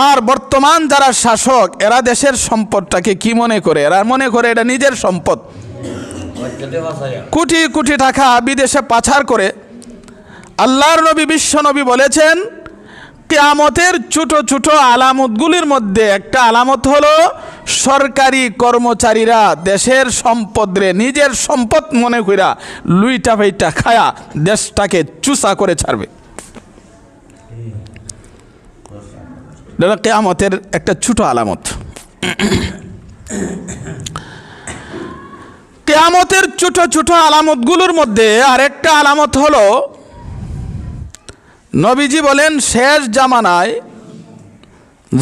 আর বর্তমান যারা শাসক এরা দেশের সম্পদটাকে কি মনে করে? এরা মনে করে এটা নিজের সম্পদ। কোটি কোটি টাকা বিদেশে পাচার করে। আল্লাহর নবী, বিশ্ব নবী বলেছেন, কিয়ামতের ছোট ছোট আলামতগুলির মধ্যে একটা আলামত হলো সরকারি কর্মচারীরা দেশের সম্পদরে নিজের সম্পদ মনে কইরা লুইটা ফাইটা খায়া দেশটাকে চুষা করে ছাড়বে। এটা কিয়ামতের একটা ছোট আলামত। কিয়ামতের ছোট ছোট আলামতগুলোর মধ্যে আরেকটা আলামত হলো, নবীজি বলেন, শেষ জামানায়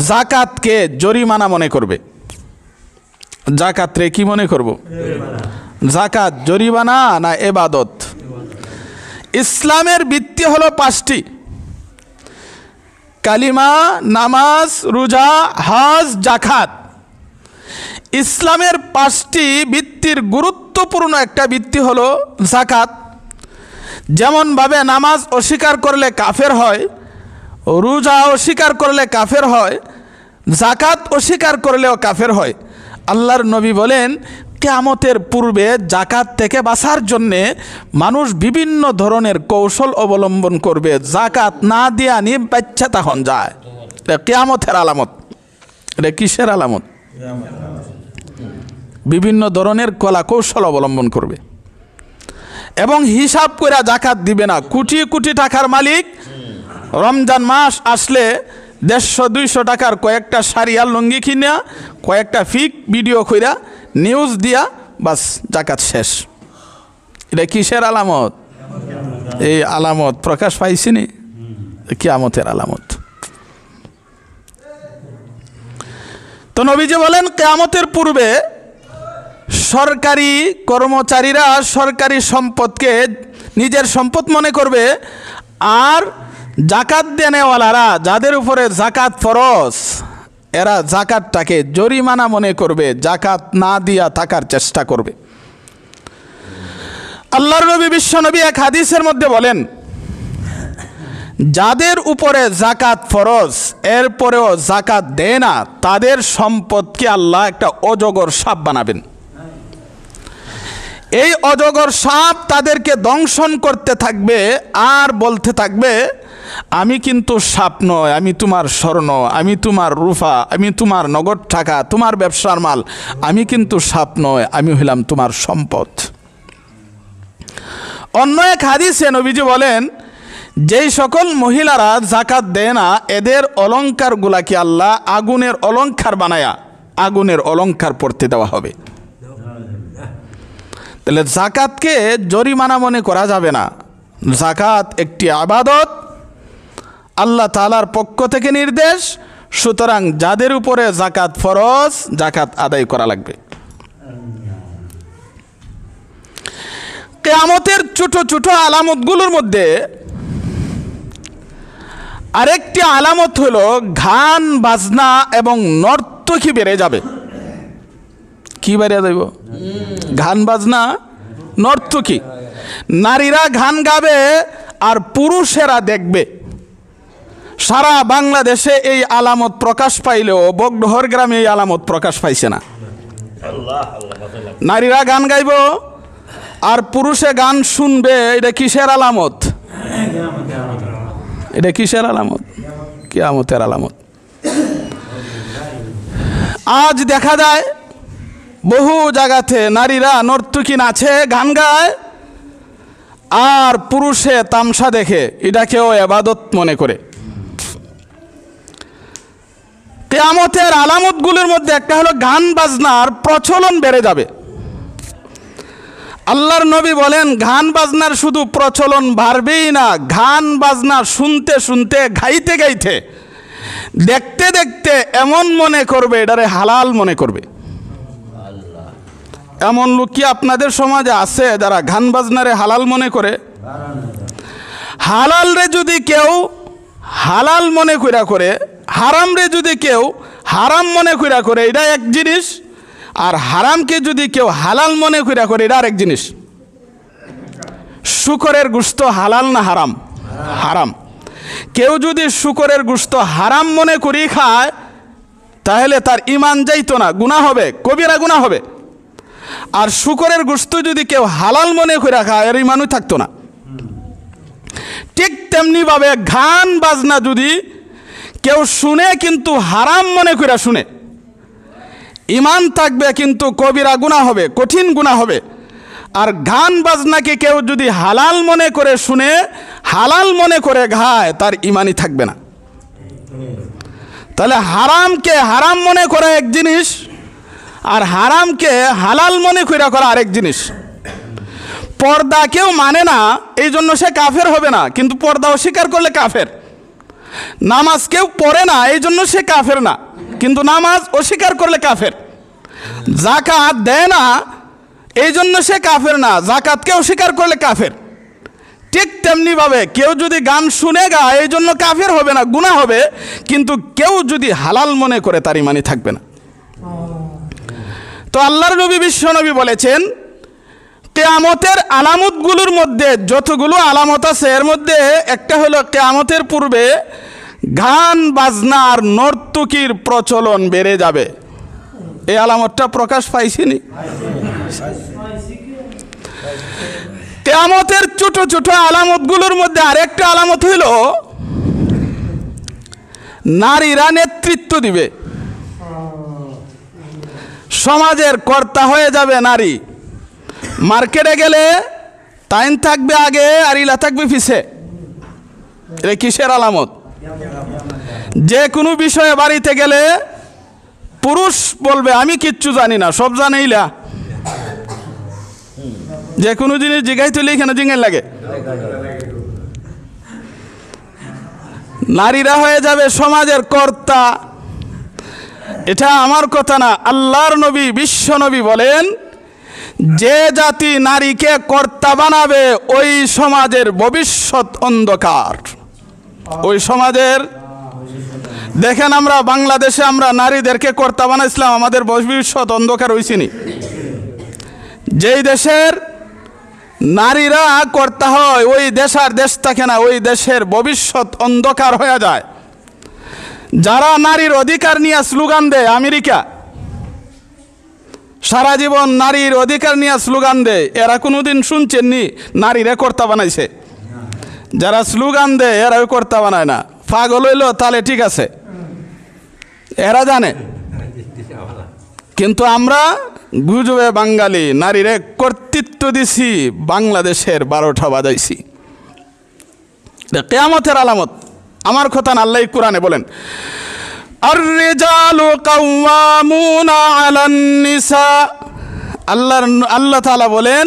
যাকাতকে জরিমানা মনে করবে। যাকাতরে কি মনে করব? যাকাত জরিমানা না ইবাদত? ইসলামের ভিত্তি হলো 5টি: কালিমা, নামাজ, রোজা, হজ, যাকাত। ইসলামের 5টি ভিত্তির গুরুত্বপূর্ণ একটা ভিত্তি হলো যাকাত। যেমনভাবে নামাজ অস্বীকার করলে কাফের হয়, রোজা অস্বীকার করলে কাফের হয়, যাকাত অস্বীকার করলেও কাফের হয়। আল্লাহর নবী বলেন, কিয়ামতের পূর্বে যাকাত থেকে বাঁচার জন্যে মানুষ বিভিন্ন ধরনের কৌশল অবলম্বন করবে। যাকাত না দিয়া নি বাচ্চা তখন যায়। এটা কিয়ামতের আলামত। এটা কিসের আলামত? বিভিন্ন ধরনের কলা কৌশল অবলম্বন করবে এবং হিসাব করে যাকাত দিবে না। কোটি কোটি টাকার মালিক রমজান মাস আসলে 150-200 টাকার কয়েকটা শাড়ি আর লুঙ্গি কিনা, কয়েকটা ফিক ভিডিও কইরা নিউজ দিয়া, বাস যাকাত শেষ। এটা কিসের আলামত? এই আলামত প্রকাশ পাইছিনি, কিয়ামতের আলামত। তো নবীজি বলেন, কিয়ামতের পূর্বে সরকারি কর্মচারীরা সরকারি সম্পদকে নিজের সম্পদ মনে করবে, আর যাকাত দেনেওয়ালারা, যাদের উপরে যাকাত ফরজ, এরা যাকাতটাকে জরিমানা মনে করবে, যাকাত না দিয়া থাকার চেষ্টা করবে। আল্লাহর নবী, বিশ্ব নবী এক হাদিসের মধ্যে বলেন, যাদের উপরে যাকাত ফরজ এরপরেও যাকাত দেয় না, তাদের সম্পদকে আল্লাহ একটা অজগর সাপ বানাবেন। এই অজগর সাপ তাদেরকে দংশন করতে থাকবে আর বলতে থাকবে, আমি কিন্তু সাপ নয়, আমি তোমার স্বর্ণ, আমি তোমার রূপা, আমি তোমার নগদ টাকা, তোমার ব্যবসার মাল, আমি কিন্তু সাপ নয়, আমি হইলাম তোমার সম্পদ। অন্য এক হাদিসে নবীজি বলেন, যেই সকল মহিলারা যাকাত দেয় না, এদের অলংকারগুলাকে আল্লাহ আগুনের অলংকার বানায়া আগুনের অলংকার পড়তে দেওয়া হবে। তাহলে যাকাতকে জরিমানা মনে করা যাবে না, জাকাত একটি ইবাদত, আল্লাহ তাআলার পক্ষ থেকে নির্দেশ। সুতরাং যাদের উপরে জাকাত ফরজ, জাকাত আদায় করা লাগবে। কিয়ামতের ছোট ছোট আলামতগুলোর মধ্যে আরেকটি আলামত হলো গান বাজনা এবং নর্তকী বেড়ে যাবে। কি বেড়ে যাইব? গান বাজনা, নর্তকী। নারীরা গান গাবে আর পুরুষেরা দেখবে। সারা বাংলাদেশে এই আলামত প্রকাশ পাইলেও বগডোহর গ্রামে এই আলামত প্রকাশ পাইছে না। নারীরা গান গাইব আর পুরুষে গান শুনবে। এটা কিসের আলামত? এটা কিসের আলামত? কিয়ামতের আলামত। আজ দেখা যায় বহু জায়গাতে নারীরা নর্তকী নাচে, গান গায়, আর পুরুষে তামসা দেখে এটাকেও ইবাদত মনে করে। কিয়ামতের আলামতগুলোর মধ্যে একটা হলো গান বাজনার প্রচলন বেড়ে যাবে। আল্লাহর নবী বলেন, গান বাজনার শুধু প্রচলন বাড়বেই না, গান বাজনা শুনতে শুনতে, গাইতে গাইতে, দেখতে দেখতে এমন মনে করবে এটারে হালাল মনে করবে। এমন লোক কি আপনাদের সমাজে আছে যারা গান বাজনারে হালাল মনে করে? হালাল রে যদি কেউ হালাল মনে করে, হারাম রে যদি কেউ হারাম মনে করে, এটা এক জিনিস। আর হারামকে যদি কেউ হালাল মনে করে, এটা আরেক জিনিস। শুকরের গোশত হালাল না হারাম? হারাম। কেউ যদি শুকরের গোশত হারাম মনে করি খায়, তাহলে তার ঈমান যাইতো না, গুনাহ হবে, কবিরা গুনাহ হবে। আর শুকরের গোশত যদি কেউ হালাল মনে করে খায়, এর ঈমানই থাকতো না। ঠিক তেমনিভাবে গান বাজনা যদি কেউ শুনে কিন্তু হারাম মনে করে শুনে, ঈমান থাকবে কিন্তু কবিরা গুনাহ হবে, কঠিন গুনাহ হবে। আর গান বাজনাকে কেউ যদি হালাল মনে করে শুনে, হালাল মনে করে গায়, তার ঈমানই থাকবে না। তাহলে হারামকে হারাম মনে করা এক জিনিস, আর হারামকে হালাল মনে করা আরেক জিনিস। পর্দা কেউ মানে না, এই জন্য সে কাফের হবে না, কিন্তু পর্দা অস্বীকার করলে কাফের। নামাজ কেউ পড়ে না, এই জন্য সে কাফের না, কিন্তু নামাজ অস্বীকার করলে কাফের। জাকাত দেয় না, এই জন্য সে কাফের না, জাকাতকে অস্বীকার করলে কাফের। ঠিক তেমনিভাবে কেউ যদি গান শুনে গায়, এই জন্য কাফের হবে না, গুনাহ হবে, কিন্তু কেউ যদি হালাল মনে করে, তার ঈমানই থাকবে না। তো আল্লাহর নবী বিশ্ব নবী বলেছেন, কিয়ামতের আলামতগুলোর মধ্যে যতগুলো আলামত আছে, এর মধ্যে একটা হলো কিয়ামতের পূর্বে গান বাজনার নর্তকীর প্রচলন বেড়ে যাবে। এই আলামতটা প্রকাশ পাইছিনি? কিয়ামতের ছোট ছোট আলামতগুলোর মধ্যে আরেকটা আলামত হইল নারীরা নেতৃত্ব দিবে, সমাজের কর্তা হয়ে যাবে নারী। মার্কেটে গেলে টাইম থাকবে আগে আর ইলা থাকবে পিছে। এটা কিসের আলামত? যে কোনো বিষয়ে বাড়িতে গেলে পুরুষ বলবে আমি কিচ্ছু জানি না, সব জানে ইলা। যে কোনো জিনিস জিগাইতে হলে এখানে জিঙ্গাই লাগে। নারীরা হয়ে যাবে সমাজের কর্তা। এটা আমার কথা না, আল্লাহর নবী বিশ্ব নবী বলেন, যে জাতি নারীকে কর্তা বানাবে ওই সমাজের ভবিষ্যৎ অন্ধকার। ওই সমাজের দেখেন, আমরা বাংলাদেশে আমরা নারীদেরকে কর্তা বানাইছিলাম, আমাদের ভবিষ্যৎ অন্ধকার হইছিনি। যেই দেশের নারীরা কর্তা হয়, ওই দেশ আর দেশ থাকে না, ওই দেশের ভবিষ্যৎ অন্ধকার হয়ে যায়। যারা নারীর অধিকার নিয়ে স্লোগান দেয়, আমেরিকা সারা জীবন নারীর অধিকার নিয়ে স্লোগান দেয়, এরা কোনোদিন শুনছেননি নারীরা কর্তা বানাইছে? যারা স্লোগান দেয় এরাও কর্তা বানায় না। পাগল হইল তাহলে ঠিক আছে, এরা জানে। কিন্তু আমরা গুজবে বাঙালি নারীরে কর্তৃত্ব দিছি, বাংলাদেশের 12টা বাজাইছি। কিয়ামতের আলামত আমার কথা না, আল্লাহ কোরআনে বলেন, আর-রিজালু কাওয়ামুনা আলান নিসা। আল্লাহ তাআলা বলেন,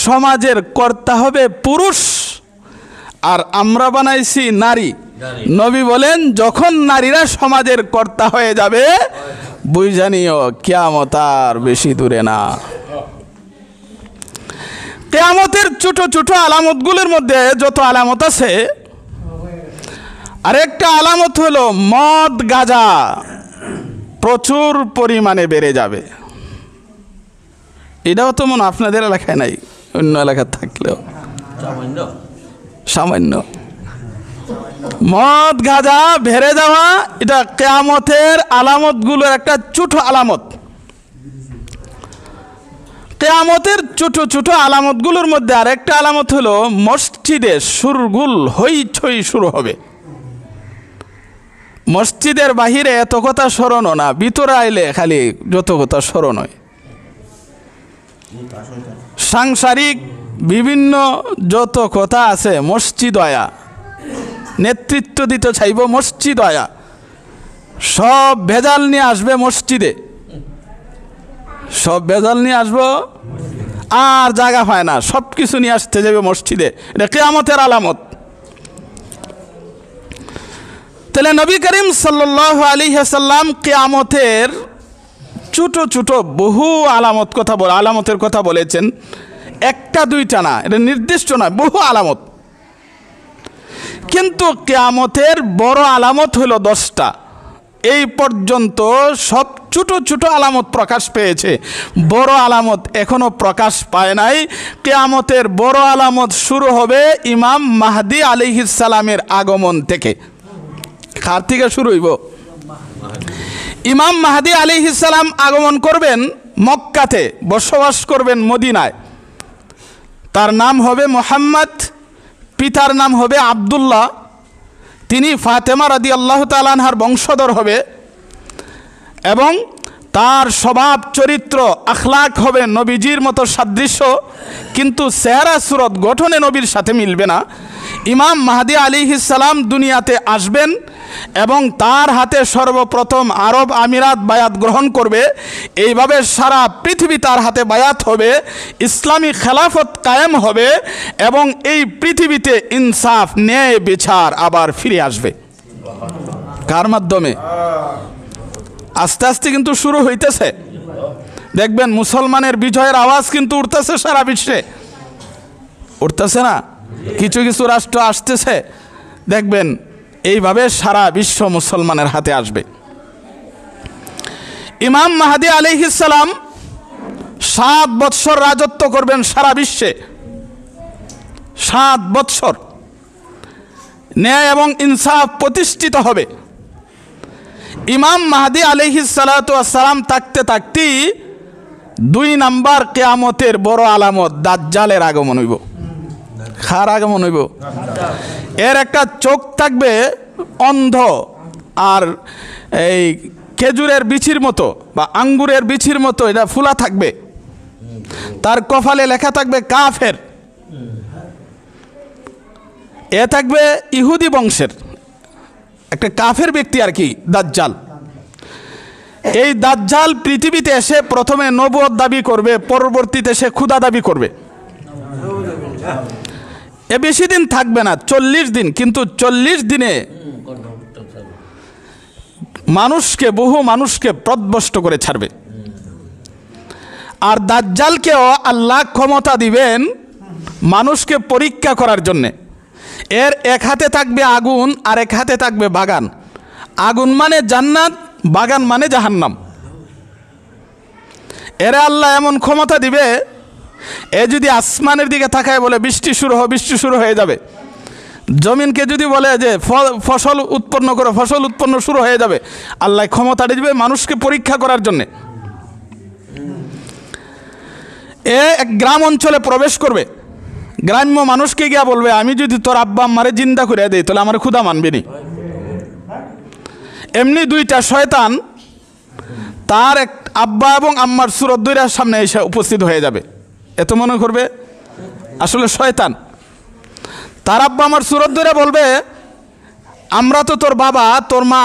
সমাজের কর্তা হবে পুরুষ আর আমরা বানাইছি নারী। নবী বলেন যখন নারীরা সমাজের কর্তা হয়ে যাবে বুঝা নিও কিয়ামত আর বেশি দূরে না। কিয়ামতের ছোট ছোট আলামতগুলোর মধ্যে যত আলামত আছে, আরেকটা আলামত হলো মদ গাঁজা প্রচুর পরিমাণে বেড়ে যাবে। এটাও তো মনে আপনাদের এলাকায় নাই, অন্য এলাকায় থাকলেও সামান্য। মদ গাঁজা বেড়ে যাওয়া এটা কিয়ামতের আলামতগুলোর একটা ছোট আলামত। কিয়ামতের ছোট ছোট আলামতগুলোর মধ্যে আরেকটা আলামত হলো মসজিদে সুরগুল হইচই শুরু হবে। মসজিদের বাহিরে এত কথা স্মরণও না, ভিতরে আইলে খালি যত কথা স্মরণ হয়। সাংসারিক বিভিন্ন যত কথা আছে মসজিদ আয়া, নেতৃত্ব দিতে চাইব মসজিদ আয়া, সব ভেজাল নিয়ে আসবে মসজিদে, সব ভেজাল নিয়ে আসবো আর জায়গা পায় না, সব কিছু নিয়ে আসতে যাবে মসজিদে। এটা কিয়ামতের আলামত। তাহলে নবী করিম সাল্লাল্লাহু আলাইহি ওয়াসাল্লাম কিয়ামতের ছোট ছোট বহু আলামতের কথা বলেছেন, একটা দুইটা না, এটা নির্দিষ্ট না, বহু আলামত। কিন্তু কিয়ামতের বড় আলামত হলো 10টা। এই পর্যন্ত সব ছোট ছোট আলামত প্রকাশ পেয়েছে, বড় আলামত এখনো প্রকাশ পায় নাই। কিয়ামতের বড় আলামত শুরু হবে ইমাম মাহদী আলাইহিস সালামের আগমন থেকে। কার থেকে শুরু হইব? ইমাম মাহদী আলাইহিস সালাম আগমন করবেন মক্কাতে, বসবাস করবেন মদিনায়। তার নাম হবে মুহাম্মদ, পিতার নাম হবে আব্দুল্লাহ। তিনি ফাতেমা রাদিয়াল্লাহু তাআলা আনহার বংশধর হবে এবং তার স্বভাব চরিত্র আখলাক হবে নবীজির মতো সাদৃশ্য, কিন্তু চেহারা সুরত গঠনে নবীর সাথে মিলবে না। ইমাম মাহদী আলাইহিস সালাম দুনিয়াতে আসবেন এবং তার হাতে সর্বপ্রথম আরব আমিরাত বায়াত গ্রহণ করবে। এইভাবে সারা পৃথিবী তার হাতে বায়াত হবে, ইসলামী খেলাফত কায়েম হবে এবং এই পৃথিবীতে ইনসাফ ন্যায় বিচার আবার ফিরে আসবে। কার মাধ্যমে? আস্তে আস্তে কিন্তু শুরু হইতেছে। দেখবেন মুসলমানের বিজয়ের আওয়াজ কিন্তু উঠতেছে সারা বিশ্বে, উঠতেছে না? কিছু কিছু রাষ্ট্র আসতেছে, দেখবেন এইভাবে সারা বিশ্ব মুসলমানের হাতে আসবে। ইমাম মাহদী আলাইহিস সালাম 7 বৎসর রাজত্ব করবেন সারা বিশ্বে। 7 বৎসর ন্যায় এবং ইনসাফ প্রতিষ্ঠিত হবে। ইমাম মাহদী আলাইহিস সালাতু ওয়াস সালাম থাকতে থাকতেই 2 নাম্বার কিয়ামতের বড় আলামত দাজ্জালের আগমন হইব। কার আগমন হইব? এর একটা চোখ থাকবে অন্ধ, আর এই খেজুরের বিচির মতো বা আঙ্গুরের বিচির মতো এটা ফুলা থাকবে। তার কপালে লেখা থাকবে কাফের। এ থাকবে ইহুদি বংশের একটা কাফের ব্যক্তি আর কি, দাজ্জাল। এই দাজ্জাল পৃথিবীতে এসে প্রথমে নবুয়ত দাবি করবে, পরবর্তীতে সে খোদা দাবি করবে। এ বেশি দিন থাকবে না, 40 দিন। কিন্তু 40 দিনে বহু মানুষকে পথভ্রষ্ট করে ছাড়বে। আর দাজ্জালকেও আল্লাহ ক্ষমতা দিবেন মানুষকে পরীক্ষা করার জন্যে। এর এক হাতে থাকবে আগুন আর এক হাতে থাকবে বাগান। আগুন মানে জান্নাত, বাগান মানে জাহান্নাম। এর আল্লাহ এমন ক্ষমতা দিবে, এ যদি আসমানের দিকে তাকায় বলে বৃষ্টি শুরু হয়ে যাবে। জমিনকে যদি বলে যে ফসল উৎপন্ন করো, ফসল উৎপন্ন শুরু হয়ে যাবে। আল্লাহ ক্ষমতাটা দিবে মানুষকে পরীক্ষা করার জন্যে। এ এক গ্রাম অঞ্চলে প্রবেশ করবে, গ্রাম্য মানুষকে গিয়া বলবে আমি যদি তোর আব্বা আম্মারে জিন্দা করে দেই তাহলে আমার ক্ষুধা মানবে নি। এমনি 2টা শয়তান তার এক আব্বা এবং আম্মার সুরত দুইটার সামনে এসে উপস্থিত হয়ে যাবে। এত মনে করবে আসলে শয়তান। তার আব্বা আমার সুরত ধরে বলবে আমরা তো তোর বাবা, তোর মা,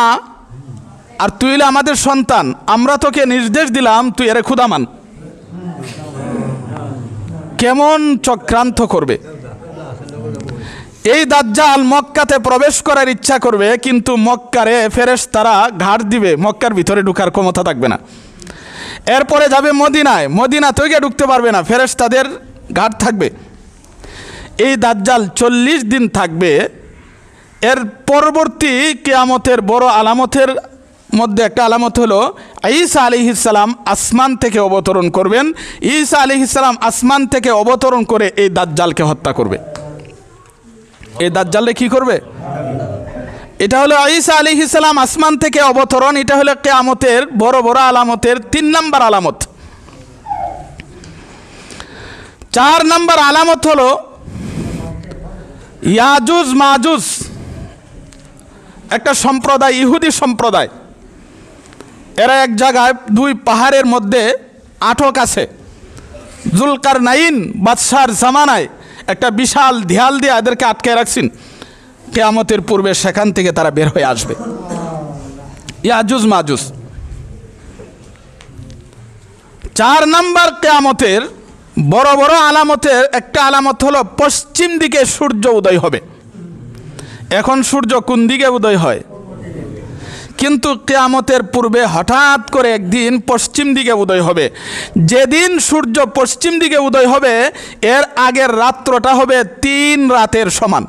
আর তুই হলে আমাদের সন্তান। আমরা তোকে নির্দেশ দিলাম তুই এরে ক্ষুধা মান। কেমন চক্রান্ত করবে! এই দাজ্জাল মক্কাতে প্রবেশ করার ইচ্ছা করবে, কিন্তু মক্কারে ফেরেশতারা ঘাট দিবে, মক্কার ভিতরে ঢুকার ক্ষমতা থাকবে না। এরপরে যাবে মদিনায়, মদিনা থেকে ঢুকতে পারবে না, ফেরেশতাদের ঘাট থাকবে। এই দাজ্জাল 40 দিন থাকবে। এর পরবর্তী কিয়ামতের বড় আলামতের মধ্যে একটা আলামত হলো ঈসা আলাইহিস সালাম আসমান থেকে অবতরণ করবেন। ঈসা আলাইহিস সালাম আসমান থেকে অবতরণ করে এই দাজ্জালকে হত্যা করবে। এই দাজ্জালে কি করবে? এটা হলো ঈসা আলাইহিস সালাম আসমান থেকে অবতরণ। এটা হলো কিয়ামতের বড় বড় আলামতের 3 নম্বর আলামত। 4 নম্বর আলামত হলো ইয়াজুজ মাজুজ, একটা সম্প্রদায়, ইহুদি সম্প্রদায়। এরা এক জায়গায় 2 পাহাড়ের মধ্যে আটক আছে। জুলকারনাইন বাদশার জামানায় একটা বিশাল ঢাল দিয়ে এদেরকে আটকে রাখছেন। কিয়ামতের পূর্বে সেখান থেকে তারা বের হয়ে আসবে, ইয়াজুজ মাজুজ। 4 নম্বর কিয়ামতের বড় বড় আলামতের একটা আলামত হলো পশ্চিম দিকে সূর্য উদয় হবে। এখন সূর্য কোন দিকে উদয় হয়? কিন্তু কিয়ামতের পূর্বে হঠাৎ করে একদিন পশ্চিম দিকে উদয় হবে। যেদিন সূর্য পশ্চিম দিকে উদয় হবে, এর আগের রাত্রটা হবে 3 রাতের সমান।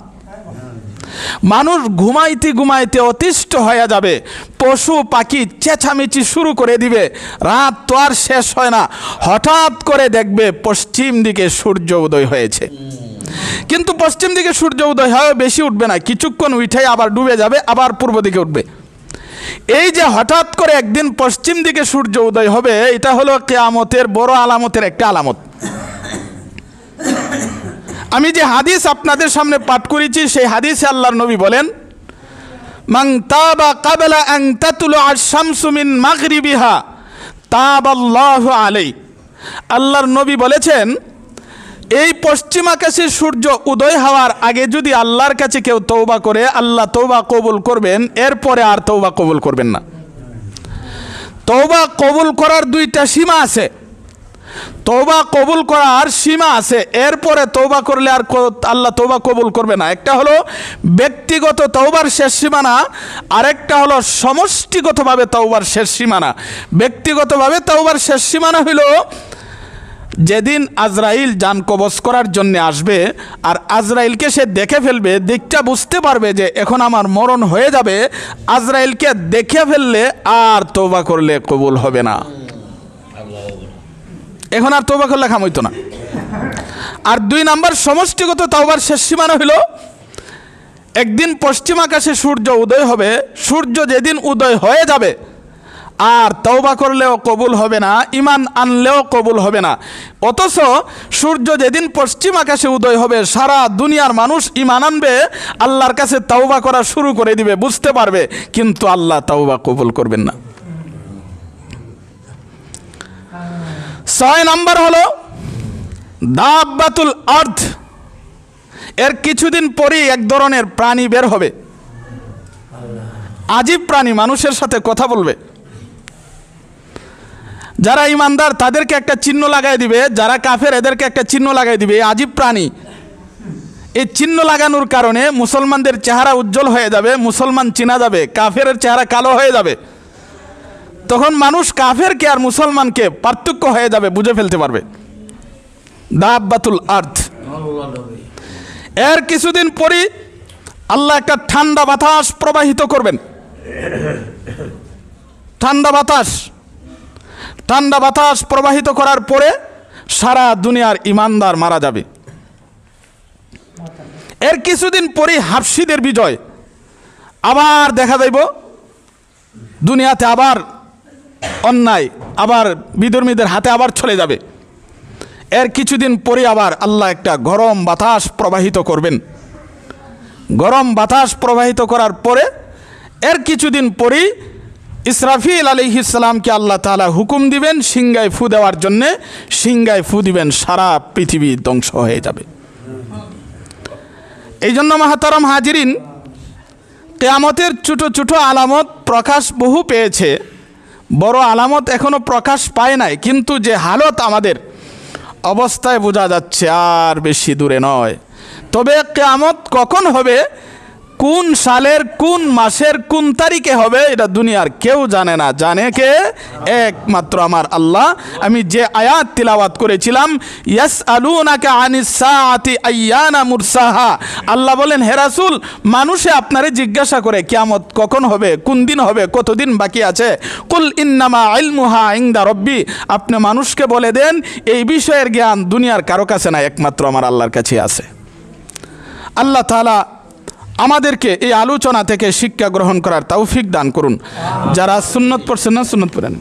মানুষ ঘুমাইতে ঘুমাইতে অতিষ্ঠ হয়ে যাবে, পশু পাখি চেঁচামেচি শুরু করে দিবে, রাত তো আর শেষ হয় না। হঠাৎ করে দেখবে পশ্চিম দিকে সূর্য উদয় হয়েছে। কিন্তু পশ্চিম দিকে সূর্য উদয় হয়, বেশি উঠবে না, কিছুক্ষণ উঠে আবার ডুবে যাবে, আবার পূর্ব দিকে উঠবে। এই যে হঠাৎ করে একদিন পশ্চিম দিকে সূর্য উদয় হবে, এটা হলো কিয়ামতের বড় আলামতের একটা আলামত। আমি যে হাদিস আপনাদের সামনে পাঠ করেছি, সেই হাদিসে আল্লাহর নবী বলেন, মান তাবা ক্বাবলা আন তাতলু আশ-শামসু মিন মাগরিবিহা তাবাল্লাহু আলাইহি। আল্লাহর নবী বলেছেন, এই পশ্চিম আকাশে সূর্য উদয় হওয়ার আগে যদি আল্লাহর কাছে কেউ তওবা করে, আল্লাহ তওবা কবুল করবেন, এরপরে আর তওবা কবুল করবেন না। তওবা কবুল করার 2টা সীমা আছে। তওবা কবুল করার সীমা আছে, এরপরে তওবা করলে আর আল্লাহ তওবা কবুল করবে না। একটা হলো ব্যক্তিগত তওবার শেষ সীমানা, আরেকটা হলো সমষ্টিগতভাবে তওবার শেষ সীমানা। ব্যক্তিগতভাবে তওবার শেষ সীমানা হলো যেদিন আজরাইল জান কবজ করার জন্য আসবে, আর আজরাইলকে সে দেখে ফেলবে, দেখটা বুঝতে পারবে যে এখন আমার মরণ হয়ে যাবে। আজরাইলকে দেখে ফেললে আর তওবা করলে কবুল হবে না, এখন আর তওবা করলে কাম হইতো না। আর 2 নম্বর সমষ্টিগত তওবার শেষ সীমানা হলো একদিন পশ্চিম আকাশে সূর্য উদয় হবে। সূর্য যেদিন উদয় হয়ে যাবে, আর তওবা করলেও কবুল হবে না, ঈমান আনলেও কবুল হবে না। অথচ সূর্য যেদিন পশ্চিম আকাশে উদয় হবে, সারা দুনিয়ার মানুষ ঈমান আনবে, আল্লাহর কাছে তওবা করা শুরু করে দিবে, বুঝতে পারবে, কিন্তু আল্লাহ তওবা কবুল করবেন না। 6 নম্বর হলো দাব্বাতুল আরদ। এর কিছুদিন পরেই এক ধরনের প্রাণী বের হবে, আজীব প্রাণী, মানুষের সাথে কথা বলবে। যারা ইমানদার তাদেরকে একটা চিহ্ন লাগাই দিবে, যারা কাফের এদেরকে একটা চিহ্ন লাগাই দিবে। আজীব প্রাণী, এই চিহ্ন লাগানোর কারণে মুসলমানদের চেহারা উজ্জ্বল হয়ে যাবে, মুসলমান চিনা যাবে, কাফের চেহারা কালো হয়ে যাবে। তখন মানুষ কাফেরকে আর মুসলমানকে পার্থক্য হয়ে যাবে, বুঝে ফেলতে পারবে। দাব্বাতুল আরদ। এর কিছুদিন পরই আল্লাহ একটা ঠান্ডা বাতাস প্রবাহিত করবেন। ঠান্ডা বাতাস প্রবাহিত করার পরে সারা দুনিয়ার ইমানদার মারা যাবে। এর কিছুদিন পরই হাবশীদের বিজয়, আবার দেখা যাইব দুনিয়াতে আবার অন্যায়, আবার বিধর্মীদের হাতে আবার চলে যাবে। এর কিছুদিন পরে আবার আল্লাহ একটা গরম বাতাস প্রবাহিত করবেন। গরম বাতাস প্রবাহিত করার পরে এর কিছুদিন পরেই ইসরাফিল আলাইহিস সালামকে আল্লাহ তাআলা হুকুম দিবেন সিংহায় ফু দেওয়ার জন্যে। সিংহায় ফু দিবেন, সারা পৃথিবী ধ্বংস হয়ে যাবে। এই জন্য মাহতারাম হাজিরিন, কিয়ামতের ছোট ছোট আলামত প্রকাশ বহু পেয়েছে, বড় আলামত এখনো প্রকাশ পায় নাই। কিন্তু যে হালত আমাদের অবস্থায় বোঝা যাচ্ছে আর বেশি দূরে নয়। তবে কিয়ামত কখন হবে, কোন সালের কোন মাসের কোন তারিখে হবে, এটা দুনিয়ার কেউ জানে না। জানে কে? একমাত্র আমার আল্লাহ। আমি যে আয়াত তিলাওয়াত করেছিলাম, ইয়াসআলুনাকা আনিস সাআতি আইয়ানা মুরসাহা, আল্লাহ বলেন হে রাসূল, মানুষে আপনারে জিজ্ঞাসা করে কিয়ামত কখন হবে, কোন দিন হবে, কতদিন বাকি আছে। কুল ইন্নামা ইলমুহা ইনদা রব্বি, আপনি মানুষকে বলে দেন এই বিষয়ের জ্ঞান দুনিয়ার কারো কাছে না, একমাত্র আমার আল্লাহর কাছে আছে। আল্লাহ তাআলা আমাদেরকে এই আলোচনা থেকে শিক্ষা গ্রহণ করার তৌফিক দান করুন। যারা সুন্নত পড়ছেন না, সুন্নত পড়েন।